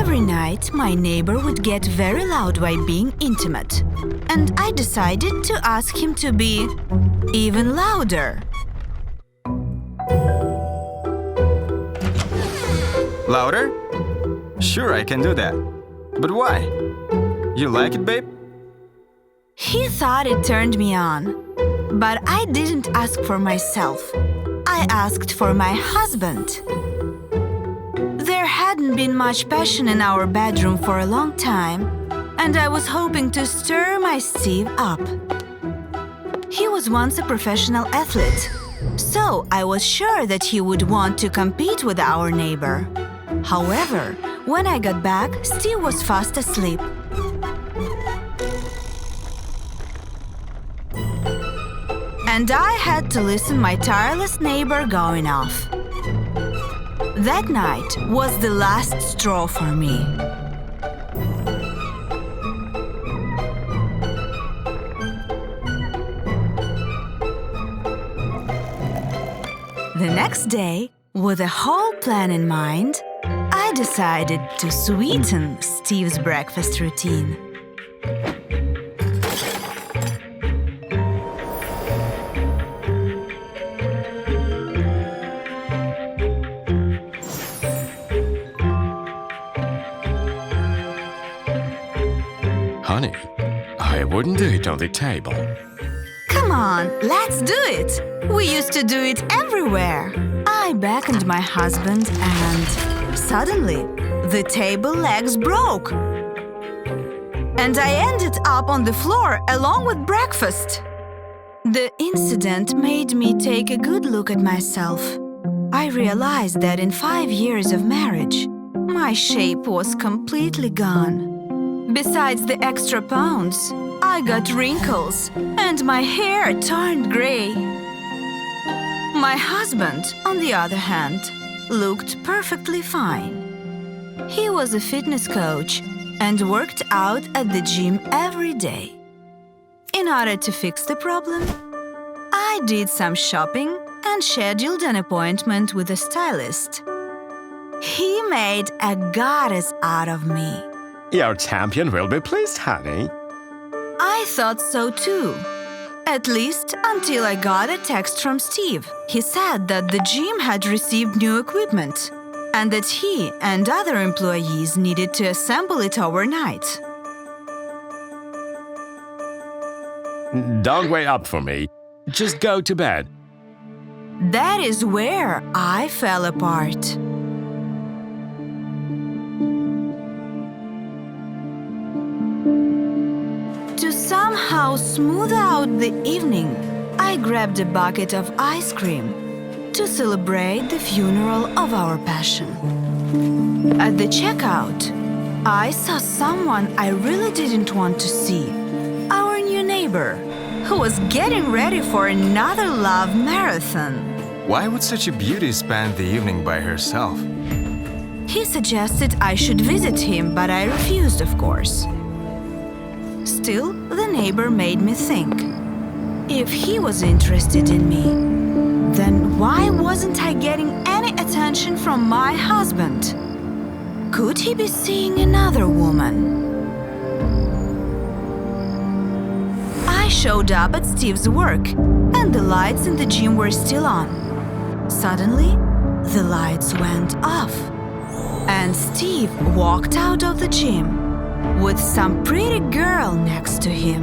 Every night, my neighbor would get very loud by being intimate, and I decided to ask him to be even louder. Louder? Sure, I can do that. But why? You like it, babe? He thought it turned me on, but I didn't ask for myself. I asked for my husband. There hadn't been much passion in our bedroom for a long time, and I was hoping to stir my Steve up. He was once a professional athlete, so I was sure that he would want to compete with our neighbor. However, when I got back, Steve was fast asleep. And I had to listen my tireless neighbor going off. That night was the last straw for me. The next day, with a whole plan in mind, I decided to sweeten Steve's breakfast routine. Honey, I wouldn't do it on the table. Come on, let's do it! We used to do it everywhere. I beckoned my husband and suddenly the table legs broke. And I ended up on the floor along with breakfast. The incident made me take a good look at myself. I realized that in 5 years of marriage, my shape was completely gone. Besides the extra pounds, I got wrinkles and my hair turned gray. My husband, on the other hand, looked perfectly fine. He was a fitness coach and worked out at the gym every day. In order to fix the problem, I did some shopping and scheduled an appointment with a stylist. He made a goddess out of me. Your champion will be pleased, honey. I thought so too. At least until I got a text from Steve. He said that the gym had received new equipment and that he and other employees needed to assemble it overnight. Don't wait up for me. Just go to bed. That is where I fell apart. To somehow smooth out the evening, I grabbed a bucket of ice cream to celebrate the funeral of our passion. At the checkout, I saw someone I really didn't want to see, our new neighbor, who was getting ready for another love marathon. Why would such a beauty spend the evening by herself? He suggested I should visit him, but I refused, of course. Still, the neighbor made me think. If he was interested in me, then why wasn't I getting any attention from my husband? Could he be seeing another woman? I showed up at Steve's work, and the lights in the gym were still on. Suddenly, the lights went off, and Steve walked out of the gym with some pretty girl next to him.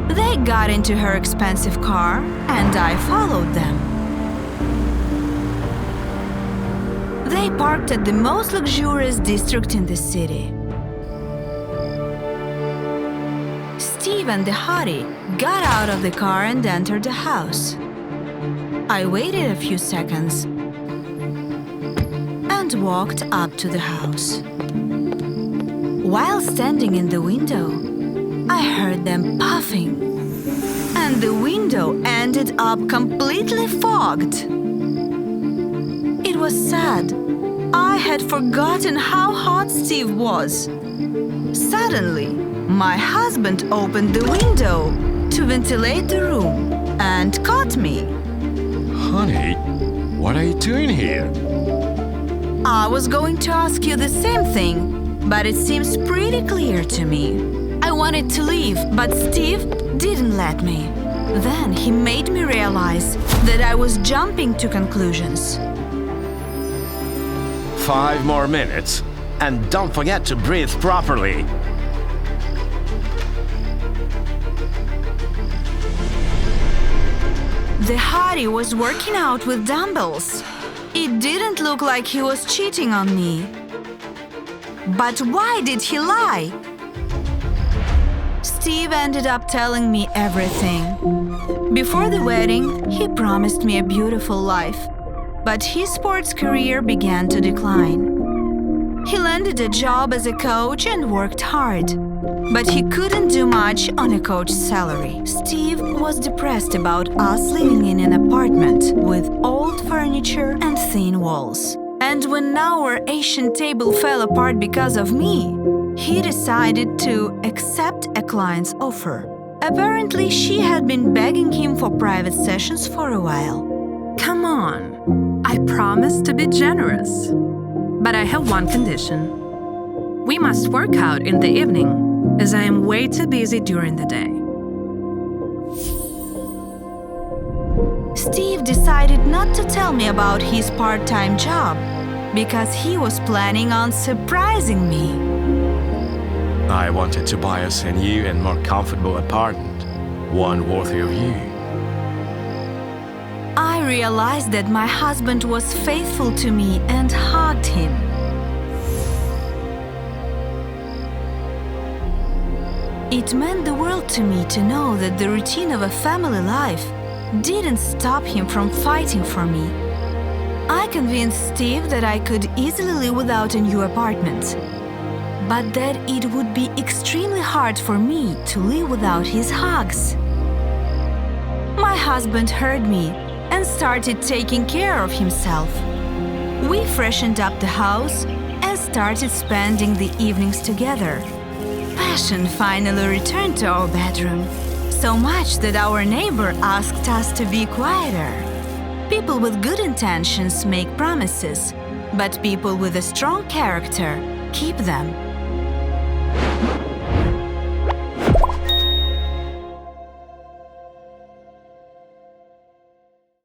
They got into her expensive car, and I followed them. They parked at the most luxurious district in the city. Steve and the hottie got out of the car and entered the house. I waited a few seconds and walked up to the house. While standing in the window, I heard them puffing, and the window ended up completely fogged. It was sad. I had forgotten how hot Steve was. Suddenly, my husband opened the window to ventilate the room and caught me. Honey, what are you doing here? I was going to ask you the same thing, but it seems pretty clear to me. I wanted to leave, but Steve didn't let me. Then he made me realize that I was jumping to conclusions. 5 more minutes. And don't forget to breathe properly. The hottie was working out with dumbbells. It didn't look like he was cheating on me. But why did he lie? Steve ended up telling me everything. Before the wedding, he promised me a beautiful life, but his sports career began to decline. He landed a job as a coach and worked hard, but he couldn't do much on a coach's salary. Steve was depressed about us living in an apartment with old furniture and thin walls. And when our Asian table fell apart because of me, he decided to accept a client's offer. Apparently, she had been begging him for private sessions for a while. Come on, I promise to be generous. But I have one condition. We must work out in the evening, as I am way too busy during the day. Steve decided not to tell me about his part-time job because he was planning on surprising me. I wanted to buy us a new and more comfortable apartment, one worthy of you. I realized that my husband was faithful to me and hugged him. It meant the world to me to know that the routine of a family life didn't stop him from fighting for me. I convinced Steve that I could easily live without a new apartment, but that it would be extremely hard for me to live without his hugs. My husband heard me and started taking care of himself. We freshened up the house and started spending the evenings together. Passion finally returned to our bedroom, so much that our neighbor asked us to be quieter. People with good intentions make promises, but people with a strong character keep them.